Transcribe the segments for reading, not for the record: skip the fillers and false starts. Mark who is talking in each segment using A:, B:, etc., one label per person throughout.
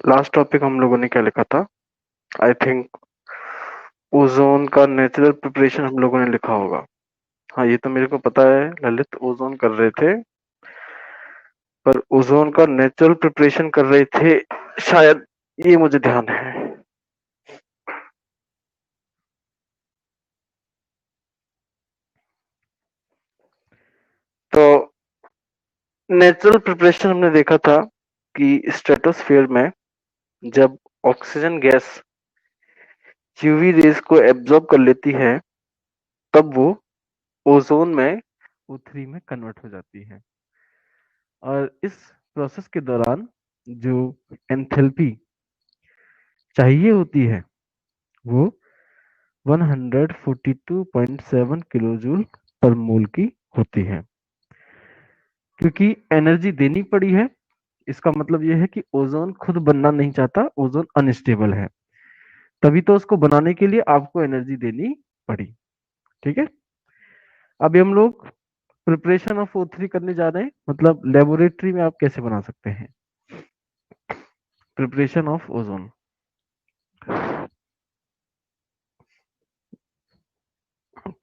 A: Last topic हम लोगों ने क्या लिखा था? आई थिंक ओजोन का नेचुरल प्रिपरेशन हम लोगों ने लिखा होगा। हाँ, ये तो मेरे को पता है, ललित ओजोन कर रहे थे, पर ओजोन का नेचुरल प्रिपरेशन कर रहे थे शायद, ये मुझे ध्यान है। तो नेचुरल प्रिपरेशन हमने देखा था कि स्ट्रेटोस्फीयर में जब ऑक्सीजन गैस यूवी रेज को एब्जॉर्ब कर लेती है, तब वो ओजोन में O3 में कन्वर्ट हो जाती है। और इस प्रोसेस के दौरान जो एंथैल्पी चाहिए होती है वो 142.7 किलो जूल पर मोल की होती है। क्योंकि एनर्जी देनी पड़ी है, इसका मतलब यह है कि ओजोन खुद बनना नहीं चाहता, ओजोन अनस्टेबल है, तभी तो उसको बनाने के लिए आपको एनर्जी देनी पड़ी। ठीक है, अभी हम लोग प्रिपरेशन ऑफ O3 करने जा रहे हैं, मतलब लेबोरेटरी में आप कैसे बना सकते हैं preparation of ozone.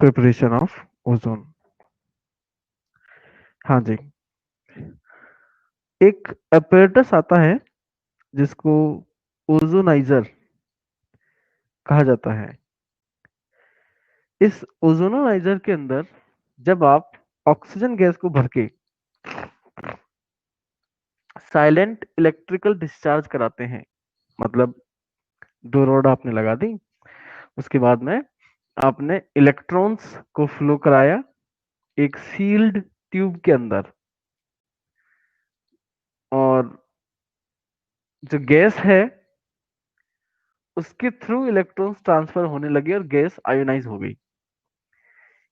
A: Preparation of ozone, हाँ जी। एक apparatus आता है जिसको ओजोनाइजर कहा जाता है। इस ओजोनाइजर के अंदर जब आप ऑक्सीजन गैस को भर के साइलेंट इलेक्ट्रिकल डिस्चार्ज कराते हैं, मतलब दो रॉड आपने लगा दी, उसके बाद में आपने इलेक्ट्रॉन्स को फ्लो कराया एक सील्ड ट्यूब के अंदर, और जो गैस है उसके थ्रू इलेक्ट्रॉन्स ट्रांसफर होने लगे और गैस आयोनाइज हो गई।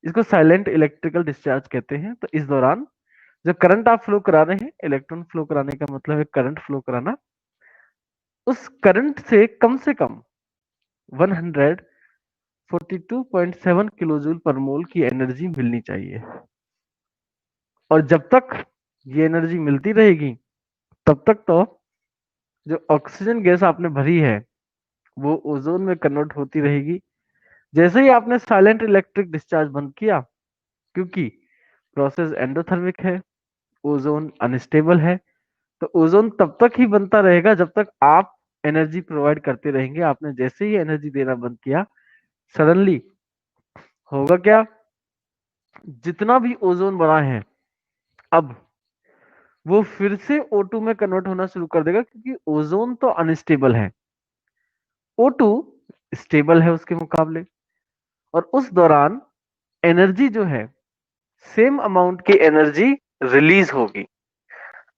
A: इसको साइलेंट इलेक्ट्रिकल डिस्चार्ज कहते हैं। तो इस दौरान जो करंट आप फ्लो करा रहे हैं, इलेक्ट्रॉन फ्लो कराने का मतलब है करंट फ्लो कराना, उस करंट से कम 142.7 किलो जूल पर मोल की एनर्जी मिलनी चाहिए। और जब तक ये एनर्जी मिलती रहेगी तब तक तो जो ऑक्सीजन गैस आपने भरी है वो ओजोन में कन्वर्ट होती रहेगी। जैसे ही आपने साइलेंट इलेक्ट्रिक डिस्चार्ज बंद किया, क्योंकि प्रोसेस एंडोथर्मिक है, ओजोन अनस्टेबल है, तो ओजोन तब तक ही बनता रहेगा जब तक आप एनर्जी प्रोवाइड करते रहेंगे। आपने जैसे ही एनर्जी देना बंद किया, सडनली होगा क्या, जितना भी ओजोन बना है अब वो फिर से O2 में कन्वर्ट होना शुरू कर देगा, क्योंकि ओजोन तो अनस्टेबल है, O2 स्टेबल है उसके मुकाबले। और उस दौरान एनर्जी जो है, सेम अमाउंट की एनर्जी रिलीज होगी।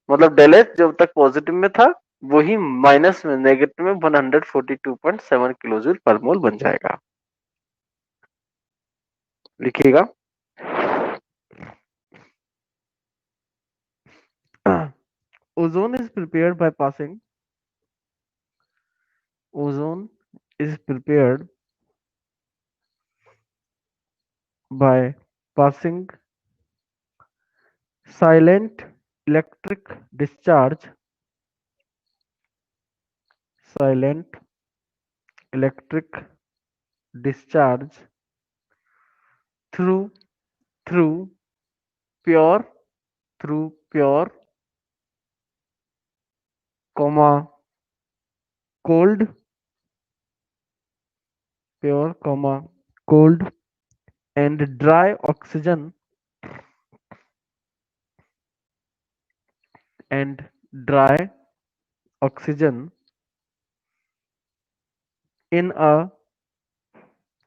A: मतलब डेल एच जब तक पॉजिटिव में था, वही माइनस में नेगेटिव में 142.7 किलो जूल पर मोल बन जाएगा। लिखिएगा, ozone is prepared by passing, ozone is prepared by passing silent electric discharge, silent electric discharge through through pure through pure comma cold, pure comma cold and dry oxygen, and dry oxygen in a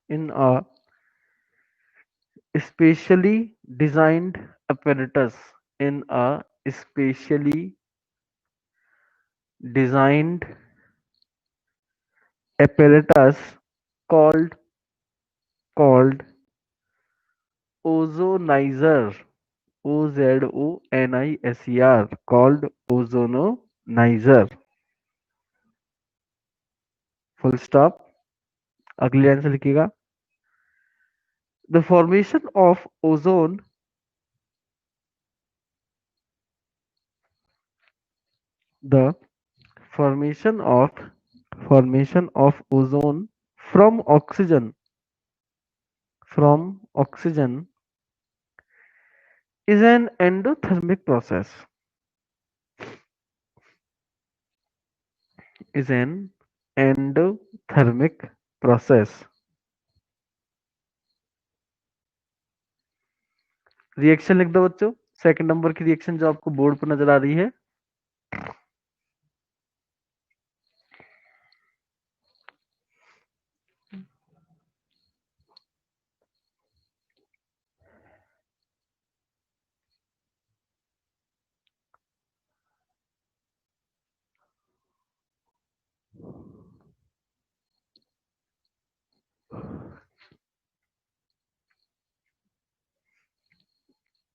A: in a specially designed apparatus, in a specially designed apparatus called called ozonizer, ozonizer, called ozonizer, full stop। अगली line से लिखिएगा, the formation of ozone, the formation of ozone from oxygen is an endothermic process. Is an endothermic process. Reaction लिख दो बच्चों, second number की reaction जो आपको board पर नजर आ रही है।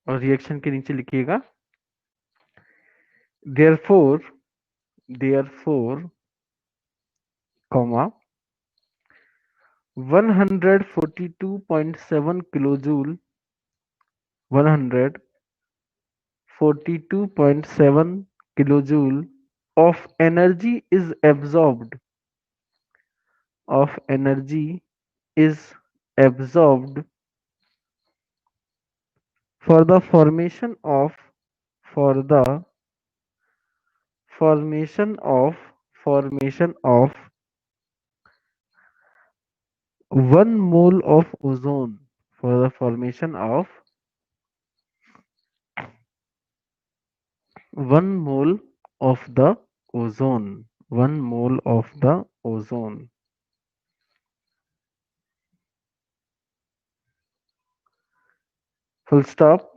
A: और रिएक्शन के नीचे लिखिएगा therefore, comma 142.7 kilojoule 142.7 kilojoule of energy is absorbed for the formation of 1 mole of ozone. For the formation of 1 mole of the ozone. 1 mole of the ozone. Full stop.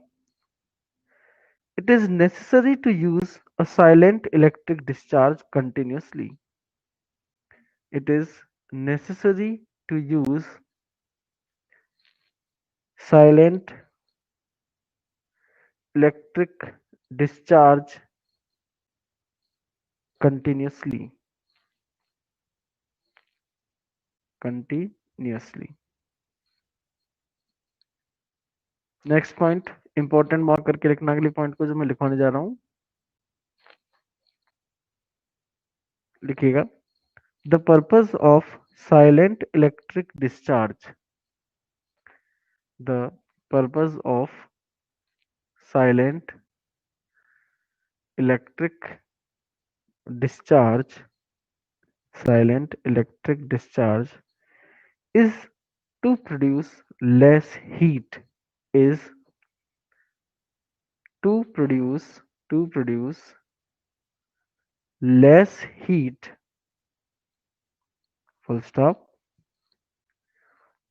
A: It is necessary to use a silent electric discharge continuously. It is necessary to use silent electric discharge continuously. Next point important mark करके लिखना, अगले point को जो मैं लिखवाने जा रहा हूं, लिखिएगा the purpose of silent electric discharge. The purpose of silent electric discharge is to produce less heat. Is to produce less heat. Full stop.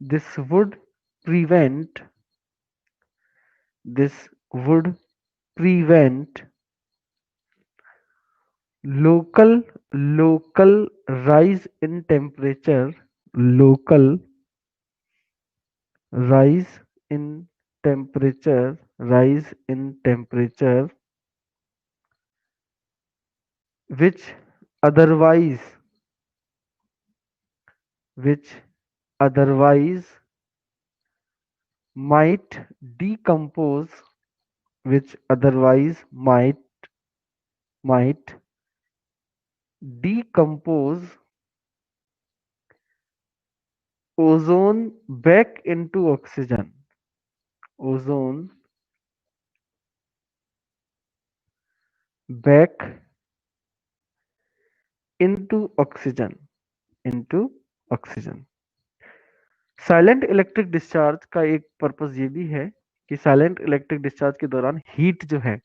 A: This would prevent local rise in temperature. Local rise in temperature. Which otherwise might decompose ozone back into oxygen. Ozone back into oxygen. Silent electric discharge का एक purpose ये भी है कि silent electric discharge के दौरान heat जो है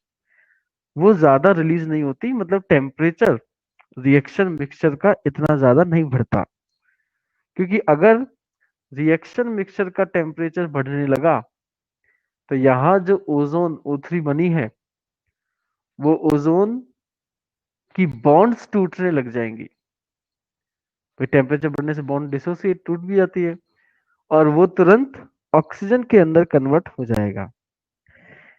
A: वो ज्यादा रिलीज नहीं होती, मतलब टेम्परेचर रिएक्शन मिक्सचर का इतना ज्यादा नहीं बढ़ता, क्योंकि अगर रिएक्शन मिक्सचर का टेम्परेचर बढ़ने लगा तो यहाँ जो ओजोन O3 बनी है वो ओजोन की बॉन्ड्स टूटने लग जाएंगी। तो टेम्परेचर बढ़ने से बॉन्ड डिसोसिएट टूट भी जाती है और वो तुरंत ऑक्सीजन के अंदर कन्वर्ट हो जाएगा।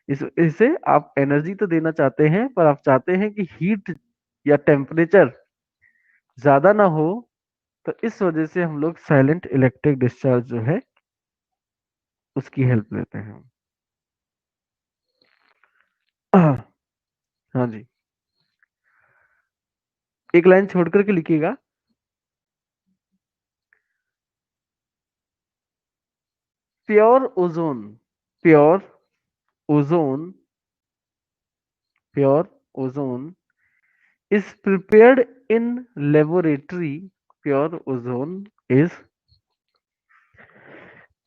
A: इससे आप एनर्जी तो देना चाहते हैं पर आप चाहते हैं कि हीट या टेम्परेचर ज्यादा ना हो, तो इस वजह से हम लोग साइलेंट इलेक्ट्रिक डिस्चार्ज जो है उसकी हेल्प लेते हैं। हाँ जी, एक लाइन छोड़ करके लिखिएगा। Pure ozone, pure ozone, pure ozone is prepared in laboratory. Pure ozone is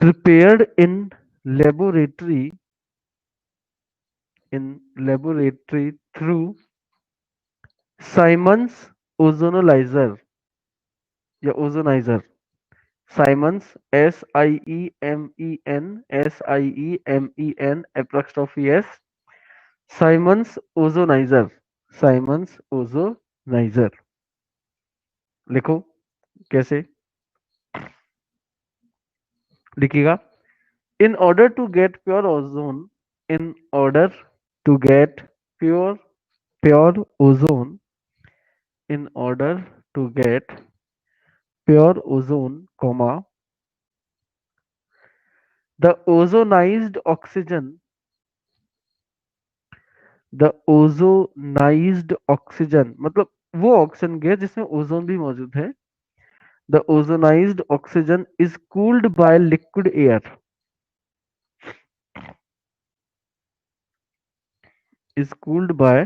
A: prepared in laboratory through Siemens ozonizer या ozonizer. Siemens, Siemen, apostrophe S, Siemens ozonizer, Siemens ozonizer. लिखो कैसे लिखिएगा। In order to get pure ozone, in order to get pure ozone, in order to get pure ozone, comma, the ozonized oxygen, the ozonized oxygen मतलब वो oxygen gas जिसमें ozone भी मौजूद है। The ozonized oxygen is cooled by liquid air, is cooled by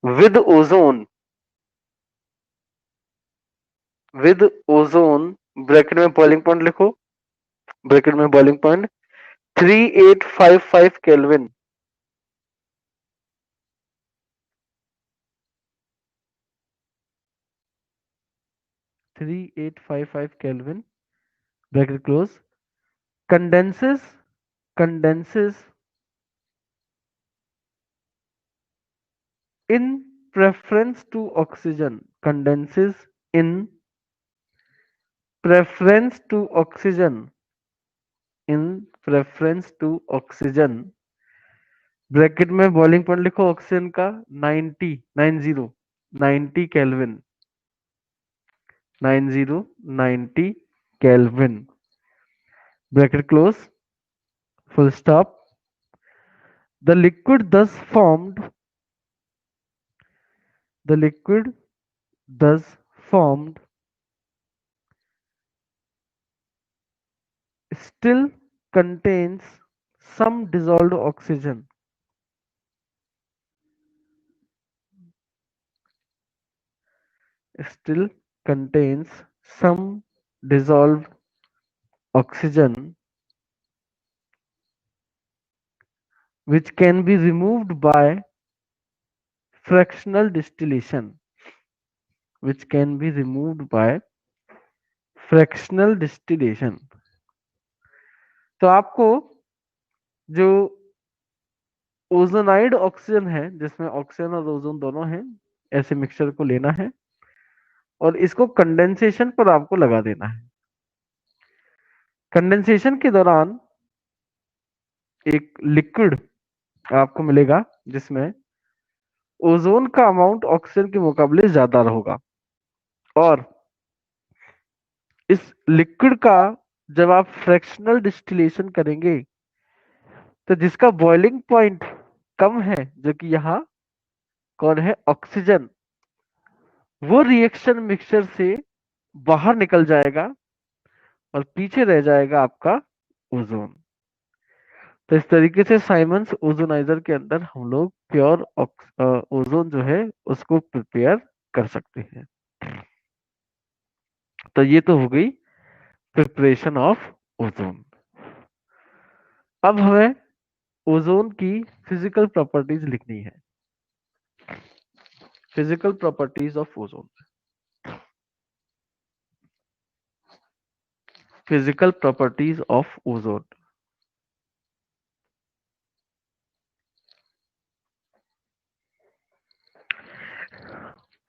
A: with ozone, with ozone, bracket में boiling point लिखो, bracket में boiling point 3855 kelvin, 3855 Kelvin, bracket close, condenses in preference to oxygen, condenses in preference to oxygen, in preference to oxygen, bracket में boiling point लिखो oxygen का 90 kelvin, 90 kelvin, bracket close, full stop. The liquid thus formed, the liquid thus formed still contains some dissolved oxygen, still contains some dissolved oxygen which can be removed by fractional distillation, which can be removed by fractional distillation। तो आपको जो ozonide oxygen है जिसमें oxygen और ozone दोनों हैं, ऐसे mixture को लेना है और इसको कंडेंसेशन पर आपको लगा देना है। कंडेंसेशन के दौरान एक लिक्विड आपको मिलेगा जिसमें ओजोन का अमाउंट ऑक्सीजन के मुकाबले ज्यादा होगा और इस लिक्विड का जब आप फ्रैक्शनल डिस्टिलेशन करेंगे तो जिसका बॉइलिंग पॉइंट कम है, जो कि यहाँ कौन है, ऑक्सीजन, वो रिएक्शन मिक्सचर से बाहर निकल जाएगा और पीछे रह जाएगा आपका ओजोन। तो इस तरीके से साइमंस ओजोनाइजर के अंदर हम लोग प्योर ओजोन जो है उसको प्रिपेयर कर सकते हैं। तो ये तो हो गई प्रिपरेशन ऑफ ओजोन। अब हमें ओजोन की फिजिकल प्रॉपर्टीज लिखनी है। Physical properties of ozone, physical properties of ozone.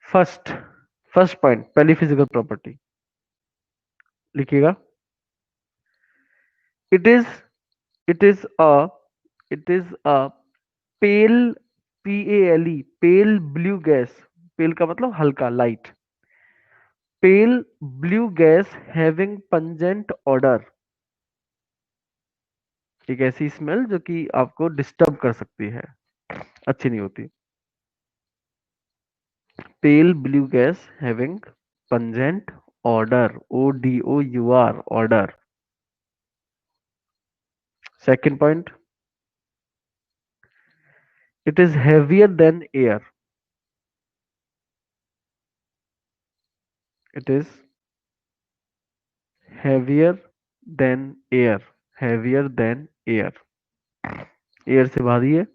A: First point, पहली फिजिकल प्रॉपर्टी लिखिएगा। It is it is a it is a pale, PALE, pale blue gas, pale का मतलब हल्का, light, pale blue gas having pungent order, एक ऐसी smell जो कि आपको डिस्टर्ब कर सकती है, अच्छी नहीं होती। पेल blue gas having pungent order, ODOUR order. Second point, it is heavier then air, it is heavier than air, heavier than air, air से भारी है।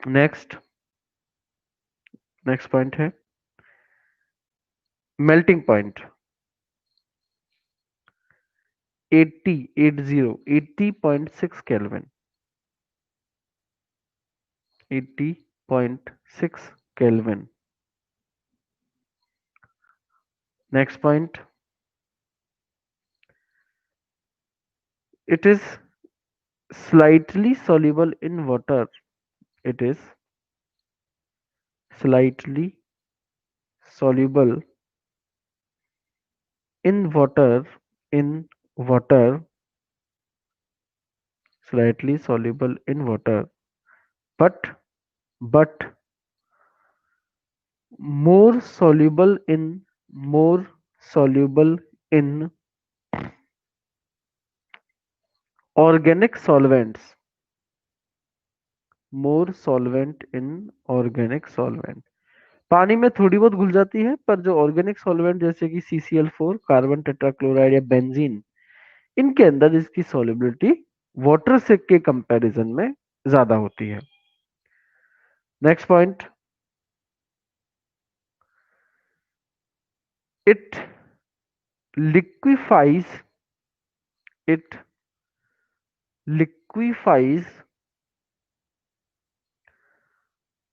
A: नेक्स्ट, नेक्स्ट पॉइंट है melting point, 80 kelvin, 80.6 kelvin. Next point, it is slightly soluble in water, it is slightly soluble in water, in water, slightly soluble in water, but more soluble in, more soluble in organic solvents, more solvent in organic solvent। पानी में थोड़ी बहुत घुल जाती है, पर जो organic solvent जैसे कि CCl4, कार्बन टेट्राक्लोराइड या बेंजीन, इनके अंदर इसकी सॉल्युबिलिटी वाटर से के कंपैरिजन में ज्यादा होती है। Next point, it liquefies, it liquefies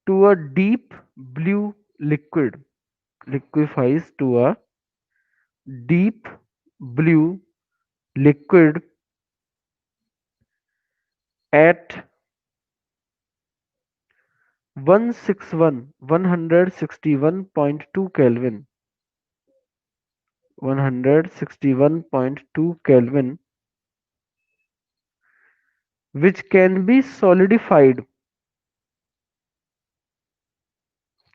A: to a deep blue liquid, liquefies to a deep blue liquid at 161.2 Kelvin, 161.2 Kelvin, which can be solidified,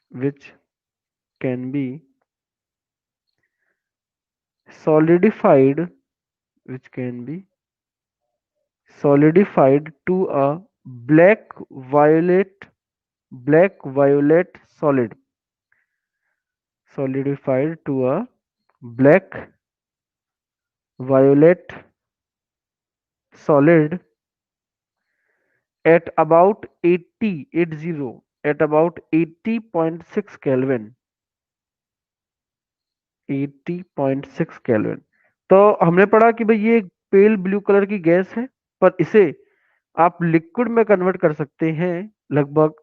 A: which can be solidified, which can be solidified to a black violet solid, solidified to a black violet solid at about 80, at about 80.6 Kelvin, 80.6 kelvin. तो हमने पढ़ा कि भाई ये एक pale blue colour की gas है, पर इसे आप लिक्विड में कन्वर्ट कर सकते हैं लगभग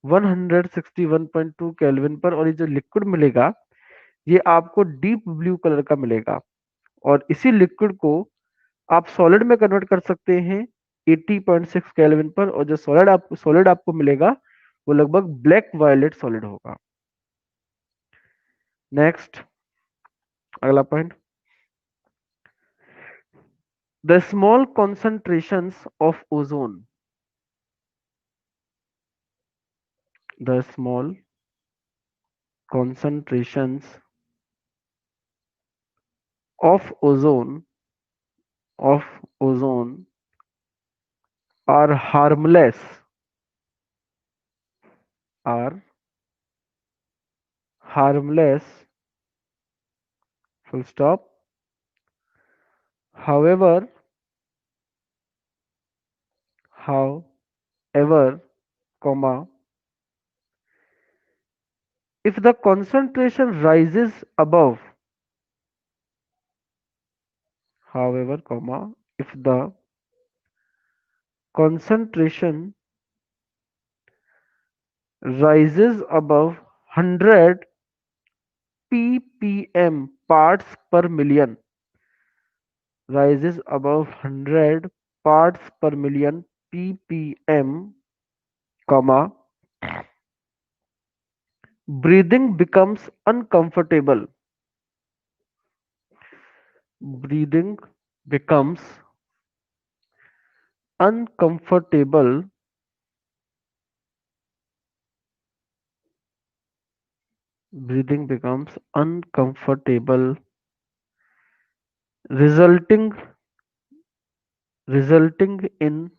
A: 161.2 केल्विन पर, और ये जो लिक्विड मिलेगा ये आपको डीप ब्लू कलर का मिलेगा। और इसी लिक्विड को आप सॉलिड में कन्वर्ट कर सकते हैं 80.6 केल्विन पर, और जो सॉलिड आपको मिलेगा वो लगभग ब्लैक वायलेट सॉलिड होगा। नेक्स्ट, अगला point, the small concentrations of ozone, the small concentrations of ozone are harmless, are harmless, full stop. However, however, comma, if the concentration rises above, however, comma, if the concentration rises above 100 ppm parts per million, rises above 100 parts per million ppm, comma, breathing becomes uncomfortable, breathing becomes uncomfortable breathing becomes uncomfortable, resulting resulting in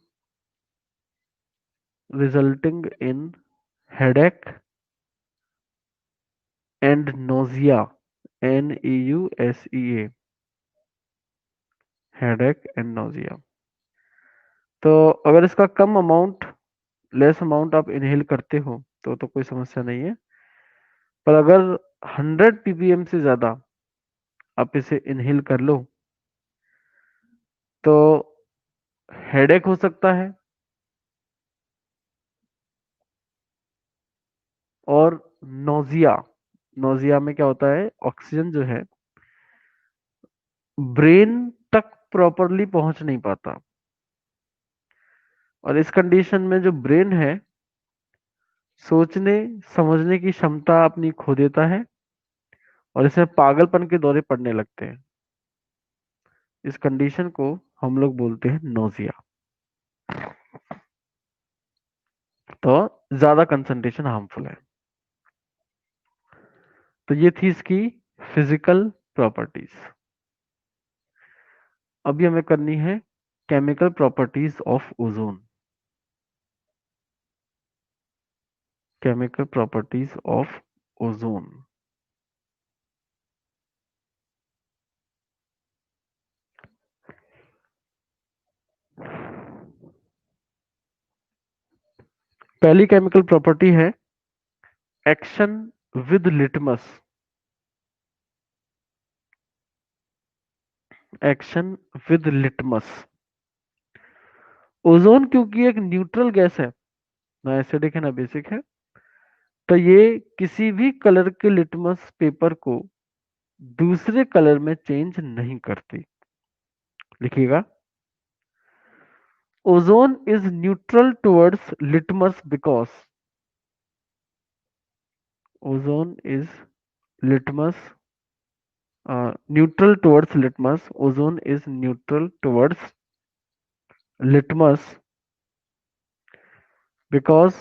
A: headache and nausea. NEUSEA, headache and nausea. तो अगर इसका कम amount less amount आप inhale करते हो तो कोई समस्या नहीं है, पर अगर 100 ppm से ज्यादा आप इसे इनहेल कर लो तो हेडेक हो सकता है, और नोजिया। नोजिया में क्या होता है, ऑक्सीजन जो है ब्रेन तक प्रॉपरली पहुंच नहीं पाता, और इस कंडीशन में जो ब्रेन है सोचने समझने की क्षमता अपनी खो देता है, और इसमें पागलपन के दौरे पड़ने लगते हैं। इस कंडीशन को हम लोग बोलते हैं नोजिया। तो ज्यादा कंसंट्रेशन हार्मफुल है। तो ये थी इसकी फिजिकल प्रॉपर्टीज। अभी हमें करनी है chemical properties of ozone. Chemical properties of ozone. पहली केमिकल प्रॉपर्टी है action with litmus. Action with litmus. Ozone क्योंकि एक न्यूट्रल गैस है, ना एसिडिक है ना बेसिक है, तो ये किसी भी कलर के लिटमस पेपर को दूसरे कलर में चेंज नहीं करती। लिखिएगा, ozone is neutral towards litmus because ozone is litmus neutral towards litmus. Ozone is neutral towards litmus because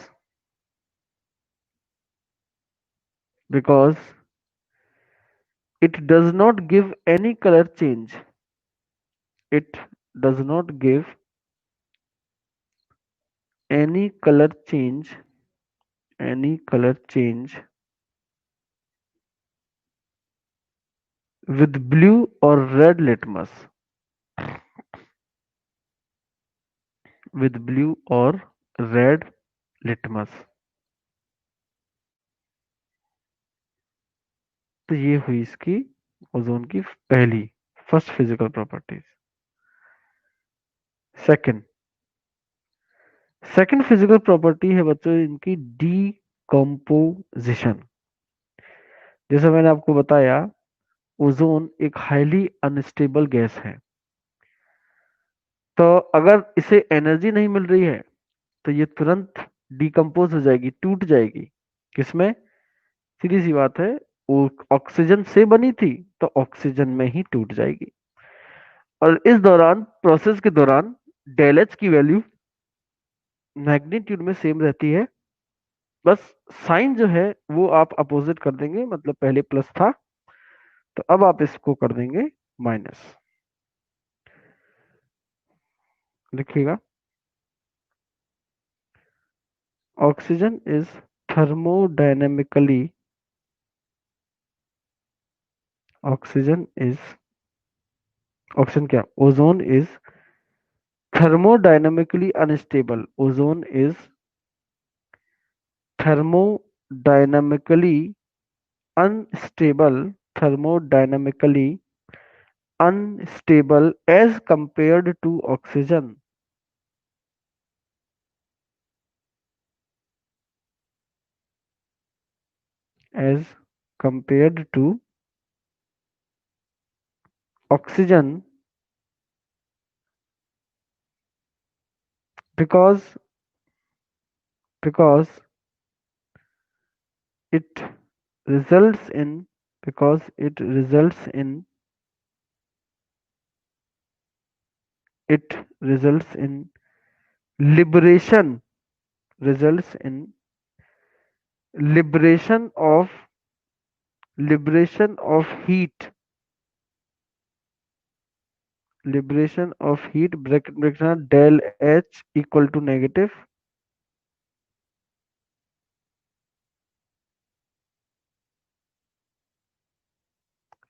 A: because it does not give any color change. It does not give any color change, any color change with blue or red litmus, with blue or red litmus. तो ये हुई इसकी ozone की पहली first physical properties. Second second physical property है बच्चों इनकी decomposition. जैसे मैंने आपको बताया, ओजोन एक हाईली अनस्टेबल गैस है, तो अगर इसे एनर्जी नहीं मिल रही है तो ये तुरंत डिकम्पोज हो जाएगी, टूट जाएगी। किसमें? सीधी सी बात है, वो ऑक्सीजन से बनी थी तो ऑक्सीजन में ही टूट जाएगी। और इस दौरान प्रोसेस के दौरान डेल एच की वैल्यू मैग्नीट्यूड में सेम रहती है, बस साइन जो है वो आप अपोजिट कर देंगे, मतलब पहले प्लस था तो अब आप इसको कर देंगे माइनस। लिखिएगा, oxygen is thermodynamically oxygen is option क्या, ozone is thermodynamically unstable. Ozone is thermodynamically thermodynamically unstable as compared to oxygen. As compared to oxygen, because because it results in because it results in liberation results in liberation of liberation of heat liberation of heat bracket del H equal to negative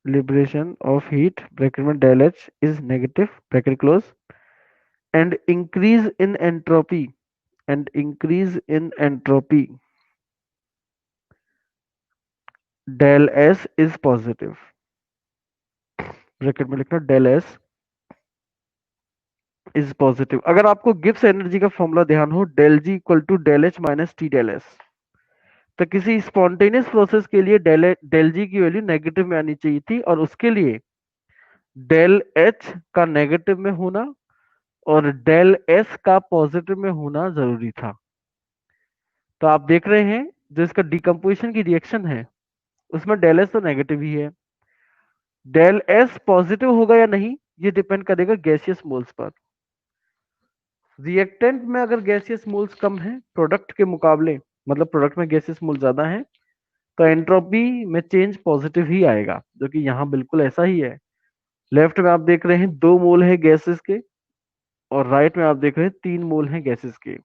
A: liberation of heat bracket में del H is negative bracket close and increase in entropy del S is positive bracket में लिखना del S is positive. अगर आपको Gibbs energy का formula ध्यान हो del G equal to del H minus T del S, तो किसी spontaneous process के लिए del G की वैल्यू नेगेटिव में आनी चाहिए थी और उसके लिए del H का नेगेटिव में होना और del S का पॉजिटिव में होना जरूरी था। तो आप देख रहे हैं जो इसका डिकम्पोजिशन की रिएक्शन है उसमें del S तो नेगेटिव ही है, del S पॉजिटिव होगा या नहीं ये डिपेंड करेगा गैसियस मोल्स पर। रिएक्टेंट में अगर गैसियस मोल्स कम है प्रोडक्ट के मुकाबले, मतलब प्रोडक्ट में गैसियस मोल ज्यादा है, तो एंट्रोपी में चेंज पॉजिटिव ही आएगा, जो कि यहाँ बिल्कुल ऐसा ही है। लेफ्ट में आप देख रहे हैं 2 मोल है गैसेस के और राइट में आप देख रहे हैं 3 मोल हैं गैसेस के,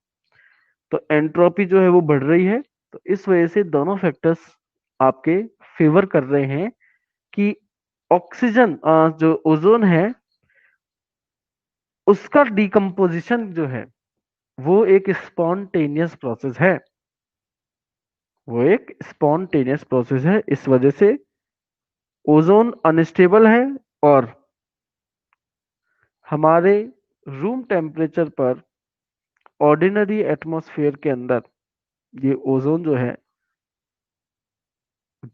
A: तो एंट्रोपी जो है वो बढ़ रही है। तो इस वजह से दोनों फैक्टर्स आपके फेवर कर रहे हैं कि ऑक्सीजन जो ओजोन है उसका डिकम्पोजिशन जो है वो एक स्पॉन्टेनियस प्रोसेस है, वो एक स्पॉन्टेनियस प्रोसेस है। इस वजह से ओजोन अनस्टेबल है और हमारे रूम टेम्परेचर पर ऑर्डिनरी एटमॉस्फेयर के अंदर ये ओजोन जो है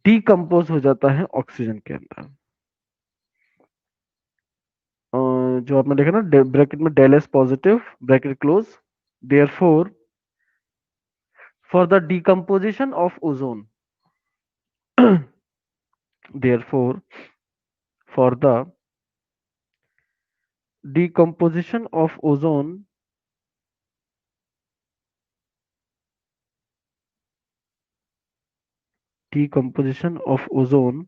A: डीकम्पोज हो जाता है ऑक्सीजन के अंदर। जो आपने देखा ना ब्रैकेट में del S positive bracket close, therefore for the decomposition of ozone therefore for the decomposition of ozone decomposition of ozone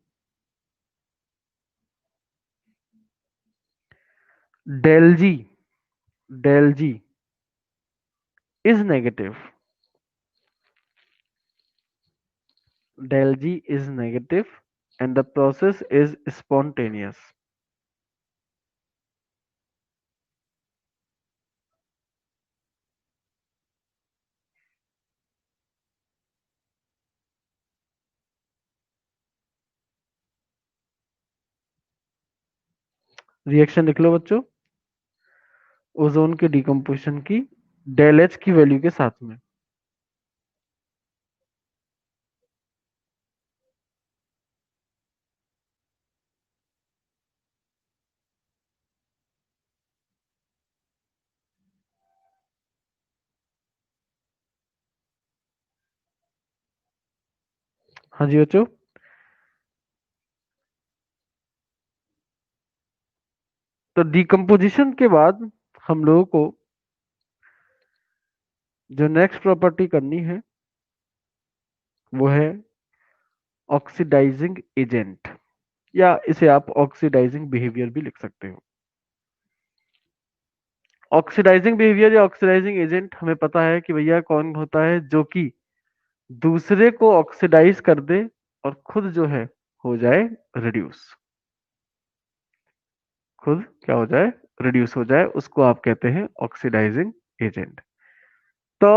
A: del G is negative, del G is negative and the process is spontaneous। Reaction लिख लो बच्चों ozone के decomposition की del H की value के साथ में। हाँ जी बच्चों, तो डिकम्पोजिशन के बाद हम लोगों को जो नेक्स्ट प्रॉपर्टी करनी है वो है ऑक्सीडाइजिंग एजेंट, या इसे आप ऑक्सीडाइजिंग बिहेवियर भी लिख सकते हो। ऑक्सीडाइजिंग बिहेवियर या ऑक्सीडाइजिंग एजेंट हमें पता है कि भैया कौन होता है जो कि दूसरे को ऑक्सीडाइज कर दे और खुद जो है हो जाए रिड्यूस, खुद क्या हो जाए रिड्यूस हो जाए, उसको आप कहते हैं ऑक्सीडाइजिंग एजेंट। तो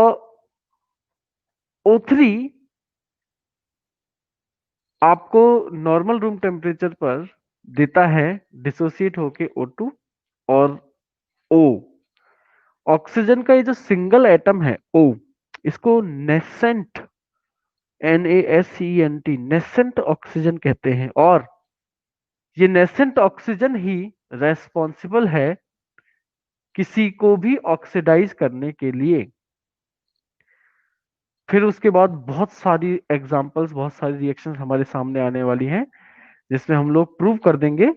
A: O3 आपको नॉर्मल रूम टेम्परेचर पर देता है डिसोसिएट होके O2 और O, ऑक्सीजन का ये जो सिंगल एटम है O, इसको नेसेंट NaSCENT नेसेंट ऑक्सीजन कहते हैं और ये नेसेंट ऑक्सीजन ही रेस्पॉन्सिबल है किसी को भी ऑक्सीडाइज करने के लिए। फिर उसके बाद बहुत सारी एग्जांपल्स, बहुत सारी रिएक्शंस हमारे सामने आने वाली हैं जिसमें हम लोग प्रूव कर देंगे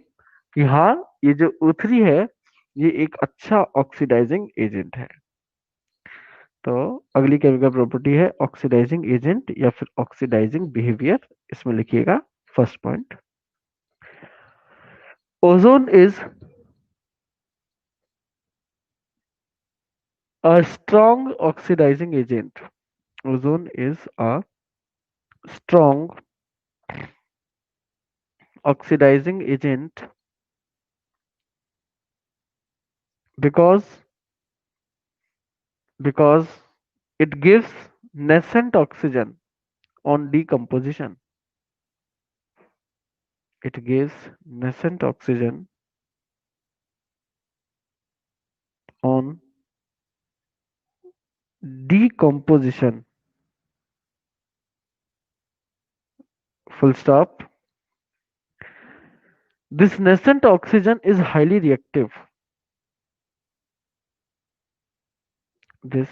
A: कि हाँ ये जो O3 है ये एक अच्छा ऑक्सीडाइजिंग एजेंट है। तो अगली केमिकल प्रॉपर्टी है ऑक्सीडाइजिंग एजेंट या फिर ऑक्सीडाइजिंग बिहेवियर, इसमें लिखिएगा first point. Ozone is a strong oxidising agent. Ozone is a strong oxidizing agent because because it gives nascent oxygen on decomposition. It gives nascent oxygen on decomposition. Full stop. This nascent oxygen is highly reactive. This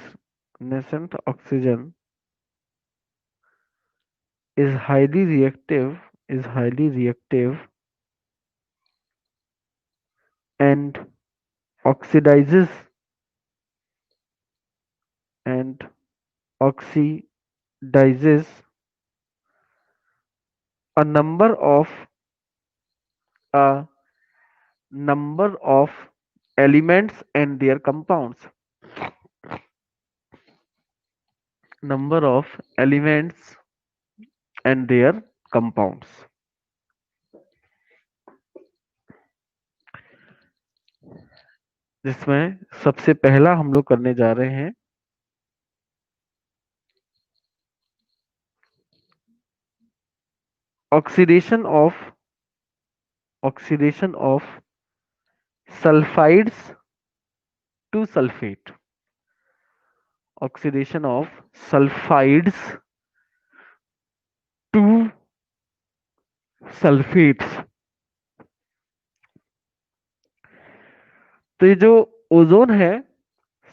A: nascent oxygen is highly reactive, is highly reactive and oxidizes and oxidizes a a number of elements and their compounds. Number of elements and their compounds. जिसमें सबसे पहला हम लोग करने जा रहे हैं oxidation of sulphides to sulphate. Oxidation of sulphides to sulphates. तो ये जो ओजोन है,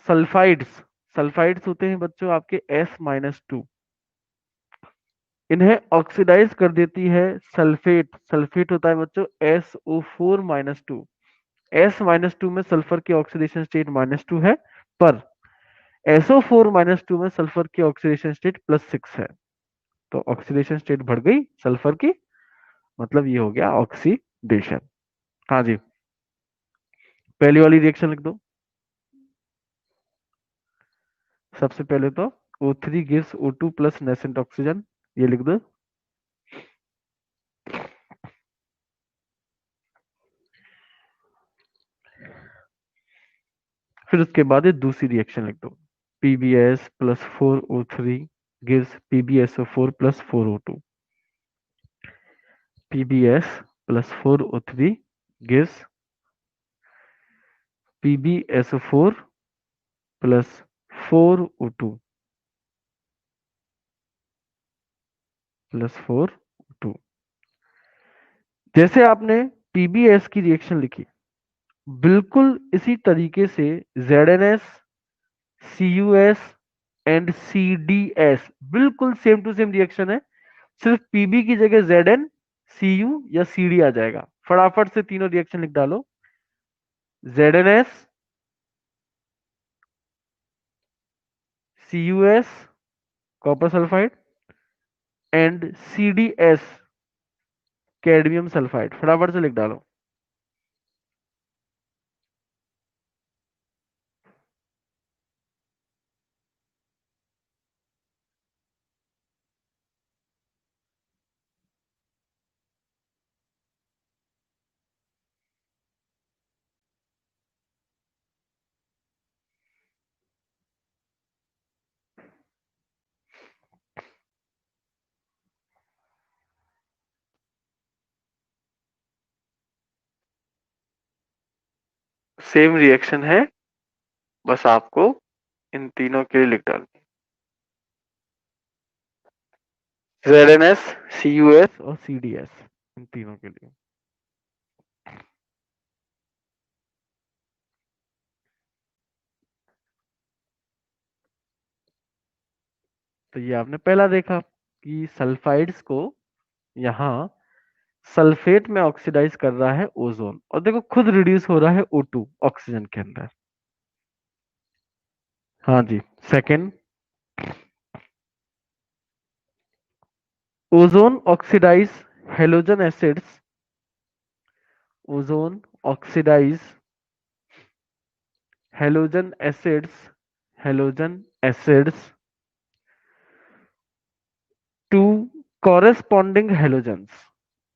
A: सल्फाइड्स सल्फाइड्स होते हैं बच्चों आपके S-2। इन्हें ऑक्सीडाइज कर देती है सल्फेट। सल्फेट होता है बच्चों SO4-2। S-2 में सल्फर की ऑक्सीडेशन स्टेट -2 है, पर SO4-2 में सल्फर की ऑक्सीडेशन स्टेट +6 है। तो ऑक्सीडेशन स्टेट बढ़ गई सल्फर की, मतलब ये हो गया ऑक्सीडेशन। हाँ जी, पहली वाली रिएक्शन लिख दो। सबसे पहले तो O3 gives O2 plus nascent oxygen, ये लिख दो। फिर उसके बाद ये दूसरी रिएक्शन लिख दो। PbS plus 4O3 gives PbSO4 plus 4O2। PbS plus 4O3 gives PbSO4 plus 4O2 plus 4O2। जैसे आपने PbS की रिएक्शन लिखी, बिल्कुल इसी तरीके से ZnS, CuS एंड CdS बिल्कुल सेम टू सेम रिएक्शन है, सिर्फ Pb की जगह Zn, Cu या Cd आ जाएगा। फटाफट से तीनों रिएक्शन लिख डालो। ZnS, CuS copper sulphide and CdS cadmium sulphide, फटाफट से लिख डालो। सेम रिएक्शन है, बस आपको इन तीनों के लिए लिख डालनी। ZnS, CuS और CdS, इन तीनों के लिए। तो ये आपने पहला देखा कि सल्फाइड्स को यहाँ सल्फेट में ऑक्सीडाइज कर रहा है ओजोन, और देखो खुद रिड्यूस हो रहा है O2 ऑक्सीजन के अंदर। हाँ जी। Second, ozone oxidise halogen acids, ozone oxidise halogen acids, halogen acids to corresponding halogens,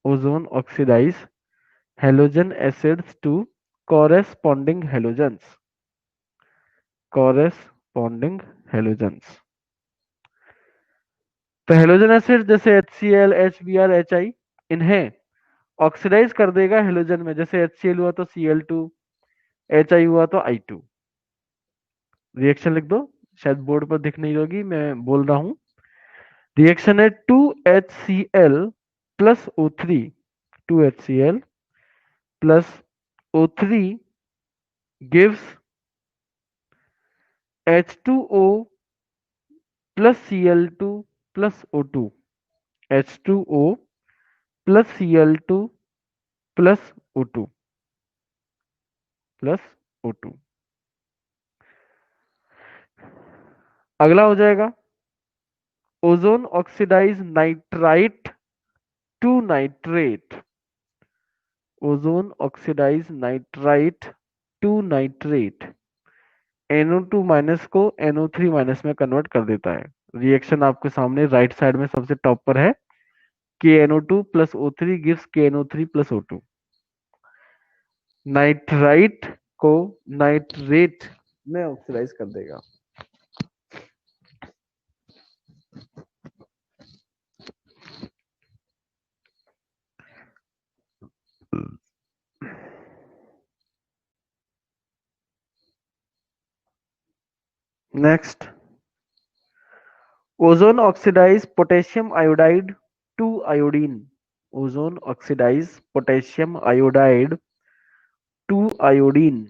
A: ozone oxidize halogen acids to corresponding halogens, corresponding halogens। तो हेलोजन एसिड जैसे HCl, HBr, HI, इन्हें ऑक्सीडाइज कर देगा halogen में, जैसे HCl हुआ तो Cl2, HI हुआ तो I2। रिएक्शन लिख दो, शायद बोर्ड पर दिख नहीं होगी, मैं बोल रहा हूं। रिएक्शन है 2HCl plus O3, 2HCl plus O3 gives H2O plus Cl2 plus O2, H2O plus Cl2 plus O2 plus O2। अगला हो जाएगा ozone oxidise nitrite to nitrate, ozone oxidise nitrite to nitrate, NO2 minus को NO3 minus में convert कर देता है। Reaction आपके सामने राइट साइड में सबसे टॉप पर है, KNO2 plus O3 gives KNO3 plus O2। Nitrite को नाइट्रेट में ऑक्सीडाइज कर देगा। Next, ozone oxidise potassium iodide to iodine, ozone oxidise potassium iodide to iodine,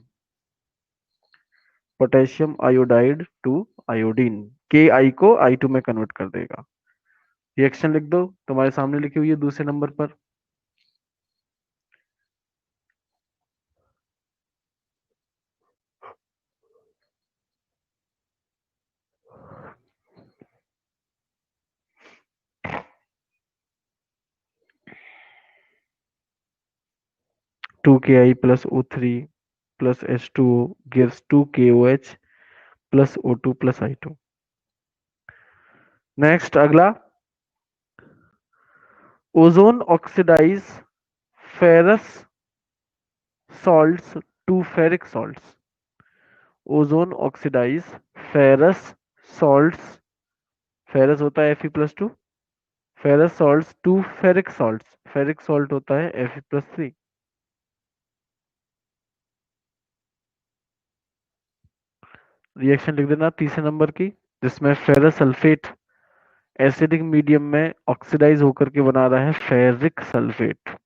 A: potassium iodide to iodine, Ki को I2 में कन्वर्ट कर देगा। रिएक्शन लिख दो, तुम्हारे सामने लिखी हुई है दूसरे नंबर पर। 2Ki plus O3 plus H2O gives 2KOH plus O2 plus I2। Next अगला, ozone oxidise ferrous salts to ferric salts, ozone oxidise ferrous salts, ferrous होता है Fe+2, ferrous salts to ferric salts, ferric salt होता है Fe+3। Reaction लिख देना तीसरे number की, जिसमें फेरस सल्फेट एसिडिक मीडियम में ऑक्सीडाइज होकर के बना रहा है फेरिक सल्फेट।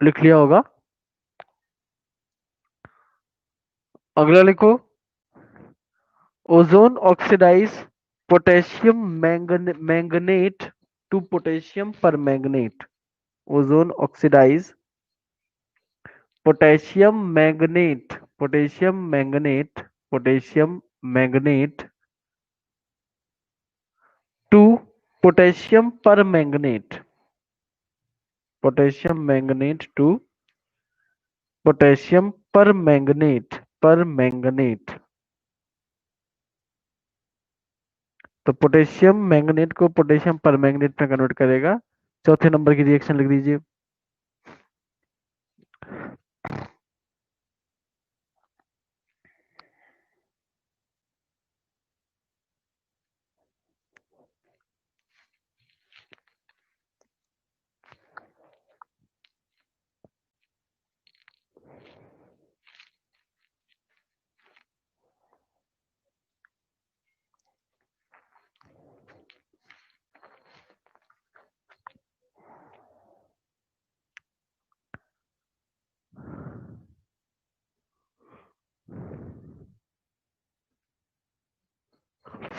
A: लिख लिया होगा। अगला लिखो, ozone oxidise potassium manganate to potassium permanganate, ozone oxidise potassium manganate, potassium manganate, potassium manganate to potassium permanganate, potassium manganate to potassium permanganate, permanganate. तो पोटेशियम मैंगनेट को पोटेशियम परमैंगनेट में कन्वर्ट करेगा। चौथे नंबर की रिएक्शन लिख दीजिए।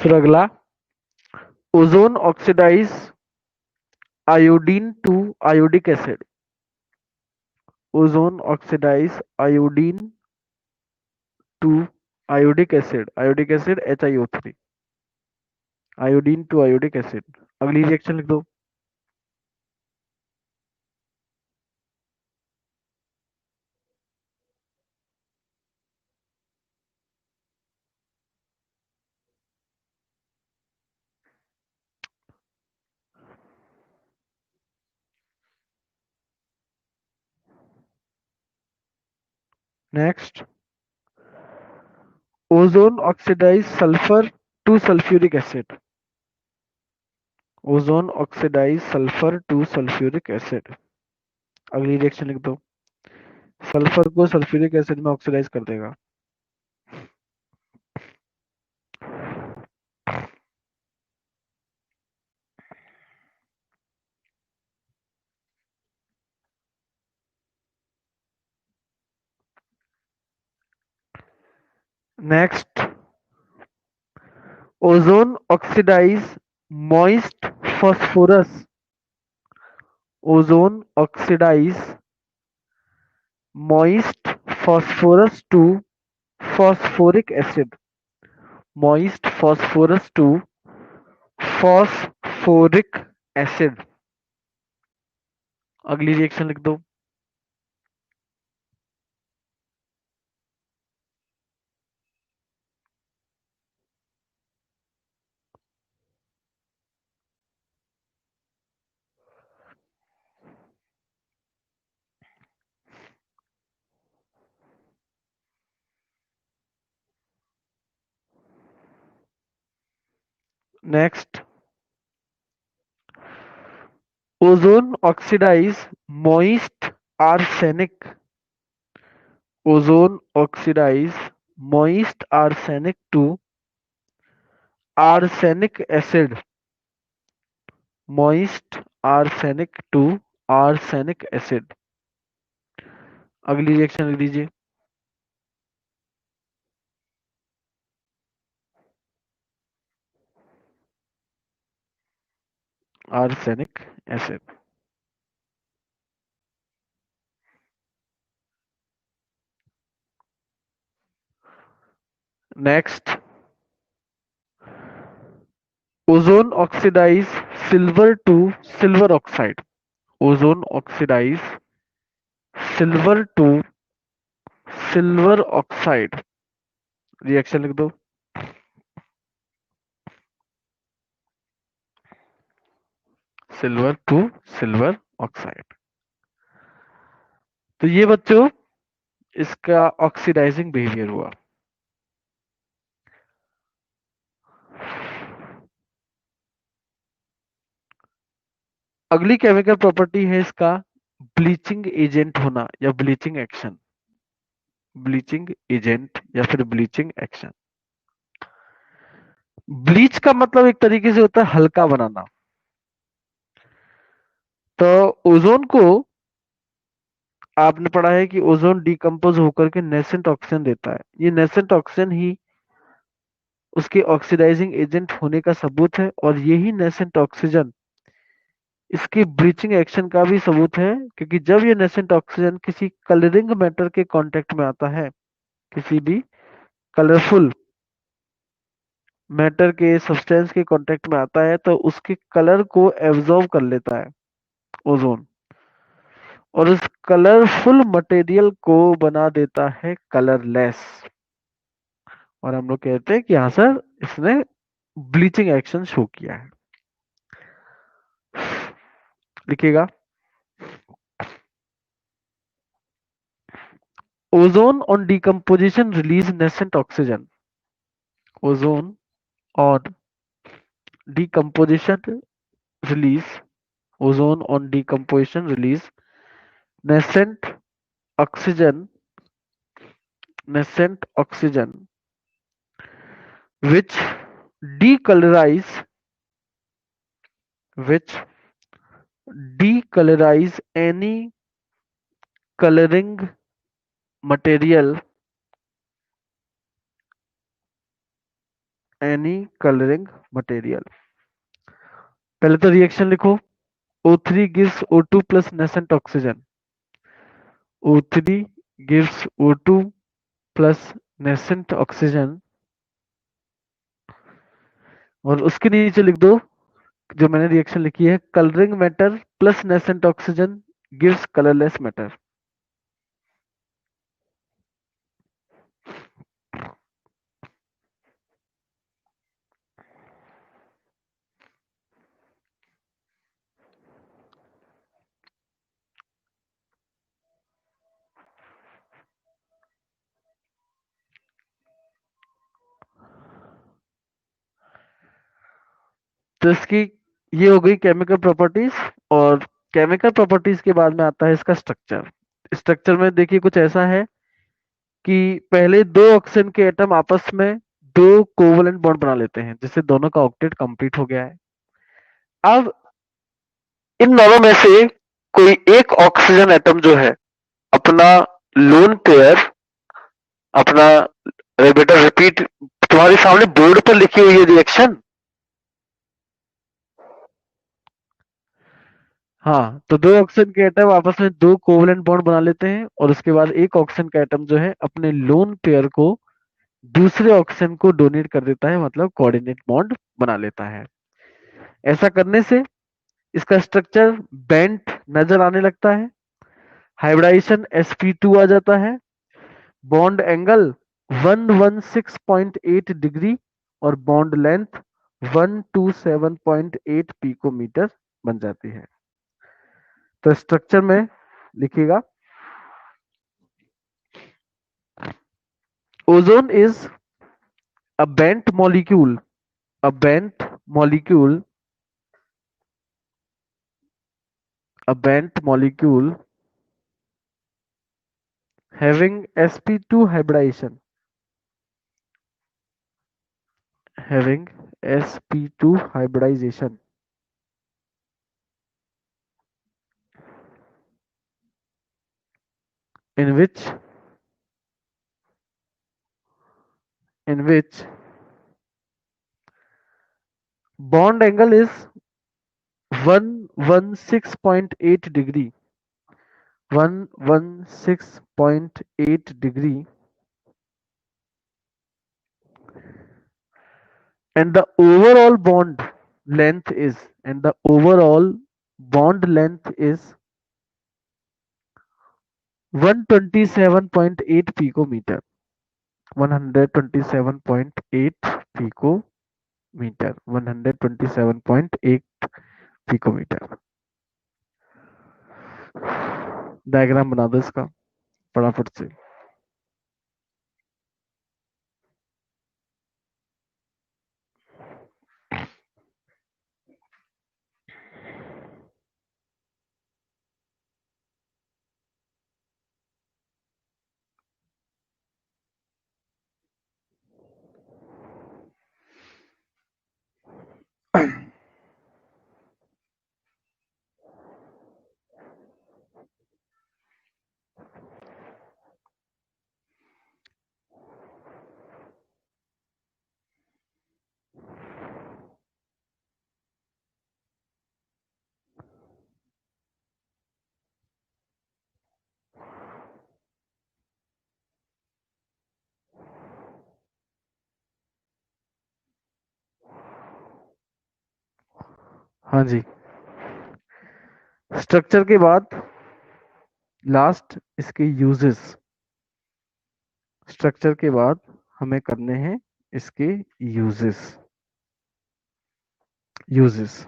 A: फिर अगला, ozone oxidise iodine to iodic acid. Ozone oxidise iodine to iodic acid HiO3, iodine to iodic acid. अगली रिएक्शन लिख दो। Next, ozone oxidise sulphur to sulphuric acid. Ozone oxidise sulphur to sulphuric acid. अगली reaction लिख दो। Sulphur को sulphuric acid में oxidise कर देगा। Next, ozone oxidise moist phosphorus. Ozone oxidise moist phosphorus to phosphoric acid. Moist phosphorus to phosphoric acid. अगली reaction लिख दो। Next, ozone oxidise moist arsenic. Ozone oxidise moist arsenic to arsenic acid. Moist arsenic to arsenic acid. अगली reaction लिख दीजिए। Arsenic acid. Next, ozone oxidise silver to silver oxide. Ozone oxidise silver to silver oxide. Reaction लिख दो। Silver to silver oxide. तो ये बच्चों इसका oxidising behaviour हुआ। अगली केमिकल प्रॉपर्टी है इसका ब्लीचिंग एजेंट होना या ब्लीचिंग एक्शन। ब्लीचिंग एजेंट या फिर ब्लीचिंग एक्शन। ब्लीच का मतलब एक तरीके से होता है हल्का बनाना। तो ओजोन को आपने पढ़ा है कि ओजोन डिकम्पोज होकर के नेसेंट ऑक्सीजन देता है। ये नेसेंट ऑक्सीजन ही उसके ऑक्सीडाइजिंग एजेंट होने का सबूत है और यही नेसेंट ऑक्सीजन इसके ब्लीचिंग एक्शन का भी सबूत है, क्योंकि जब ये नेसेंट ऑक्सीजन किसी कलरिंग मैटर के कांटेक्ट में आता है, किसी भी कलरफुल मैटर के सब्सटेंस के कांटेक्ट में आता है, तो उसके कलर को एब्जॉर्ब कर लेता है ओजोन और उस कलरफुल मटेरियल को बना देता है कलरलेस। और हम लोग कहते हैं कि हाँ सर इसने ब्लीचिंग एक्शन शो किया है। लिखिएगा, ozone on decomposition release nascent oxygen. Ozone on decomposition release ozone on decomposition release nascent oxygen nascent oxygen which decolorize which decolorize any coloring material any colouring material. पहले तो reaction लिखो। O3 gives O2 plus nascent oxygen. O3 gives O2 plus nascent oxygen। और उसके नीचे लिख दो जो मैंने रिएक्शन लिखी है, colouring matter plus nascent oxygen gives colourless matter. तो इसकी ये हो गई केमिकल प्रॉपर्टीज। और केमिकल प्रॉपर्टीज के बाद में आता है इसका स्ट्रक्चर। स्ट्रक्चर में देखिए कुछ ऐसा है कि पहले दो ऑक्सीजन के एटम आपस में दो कोवलेंट बॉन्ड बना लेते हैं, जिससे दोनों का ऑक्टेट कंप्लीट हो गया है। अब इन दोनों में से कोई एक ऑक्सीजन एटम जो है अपना लोन पेयर अपना, अरे बेटा रिपीट, तुम्हारे सामने बोर्ड पर लिखी हुई है रिएक्शन। हाँ, तो दो ऑक्सीजन के एटम आपस में दो कोवलेंट बॉन्ड बना लेते हैं और उसके बाद एक ऑक्सीजन का एटम जो है अपने लोन पेयर को दूसरे ऑक्सीजन को डोनेट कर देता है, मतलब कोऑर्डिनेट बॉन्ड बना लेता है। ऐसा करने से इसका स्ट्रक्चर बेंट नजर आने लगता है, हाइब्रिडाइजेशन sp2 आ जाता है, बॉन्ड एंगल 116.8 डिग्री और बॉन्ड लेंथ 127.8 पिकोमीटर बन जाती है। तो स्ट्रक्चर में लिखिएगा, ozone is a bent molecule, a bent molecule, a bent molecule having sp2 hybridization, having sp2 hybridization, in which bond angle is 116.8 degree, 116.8 degree, and the overall bond length is, and the overall bond length is 127.8 picometer, 127.8 picometer, 127.8 picometer। Diagram बना दो इसका फटाफट से। हाँ जी, structure के बाद last इसके uses. Structure के बाद हमें करने हैं इसके यूजेस। यूजेस,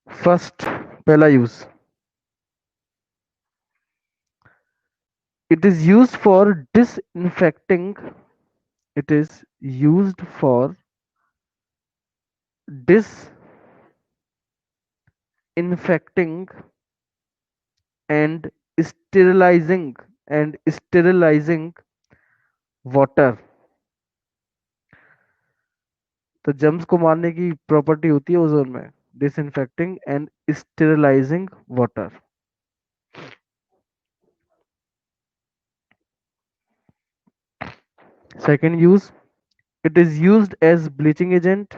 A: फर्स्ट, पहला use, it is used for disinfecting, it is used for disinfecting and sterilizing and sterilizing water। तो जर्म्स को मारने की प्रॉपर्टी होती है ओजोन में, disinfecting and sterilising water. Second use, it is used as bleaching agent.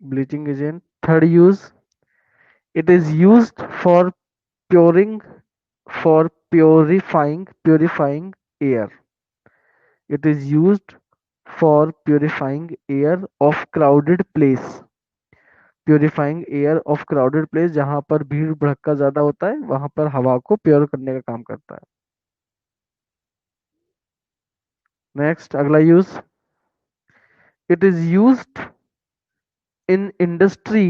A: Bleaching agent. Third use, it is used for puring for purifying air. It is used for purifying air of crowded place. Purifying air of crowded place, जहां पर भीड़ भड़क्का ज्यादा होता है वहां पर हवा को प्योर करने का काम करता है। नेक्स्ट अगला use, it is used in industry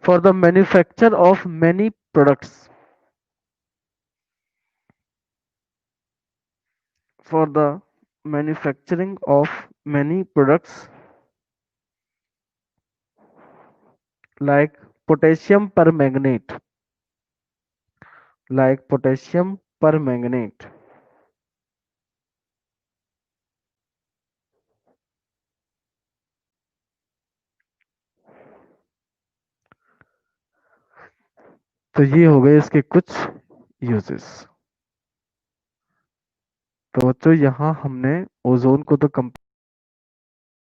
A: for the manufacture of many products. For the manufacturing of many products like potassium permanganate, like potassium permanganate। तो ये हो गए इसके कुछ यूजेस। तो बच्चों यहाँ हमने ओजोन को तो